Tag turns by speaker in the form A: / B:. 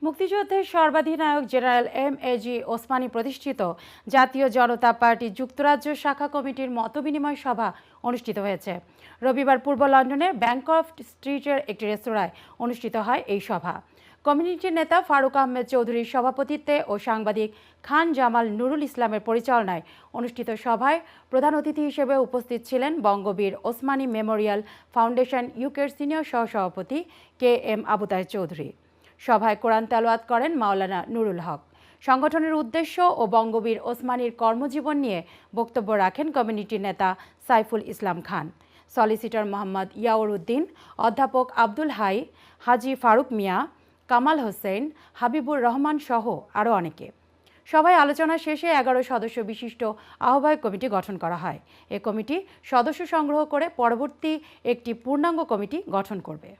A: মুক্তিযুদ্ধের সর্বাধিনায়ক জেনারেল এম.এ.জি. ওসমানী প্রতিষ্ঠিত জাতীয় জনতা পার্টি যুক্তরাজ্য শাখা কমিটির মতবিনিময় সভা অনুষ্ঠিত হয়েছে। রবিবার পূর্ব লন্ডনের ব্যাংকফ স্ট্রিটের একটি রেস্তোরাঁয় অনুষ্ঠিত হয় এই সভা। কমিউনিটির নেতা ফারুক আহমেদ চৌধুরীর সভাপতিত্বে ও সাংবাদিক খান জামাল নুরুল ইসলামের পরিচালনায় অনুষ্ঠিত সভায় প্রধান অতিথি হিসেবে উপস্থিত ছিলেন বঙ্গবীর ওসমানী মেমোরিয়াল ফাউন্ডেশন ইউকের সিনিয়র সহসভাপতি কে.এম. আবু তাহের চৌধুরী। সভায় কোরআন তেলাওয়াত করেন মাওলানা নুরুল হক। সংগঠনের উদ্দেশ্য ও বঙ্গবীর ওসমানীর কর্মজীবন নিয়ে বক্তব্য রাখেন কমিউনিটির নেতা সাইফুল ইসলাম খান, সলিসিটর মোহাম্মদ ইয়াউর উদ্দিন, অধ্যাপক আব্দুল হাই, হাজি ফারুক মিয়া, কামাল হোসেন, হাবিবুর রহমান সহ আরও অনেকে। সভায় আলোচনা শেষে 11 সদস্য বিশিষ্ট আহ্বায়ক কমিটি গঠন করা হয়। এ কমিটি সদস্য সংগ্রহ করে পরবর্তী একটি পূর্ণাঙ্গ কমিটি গঠন করবে।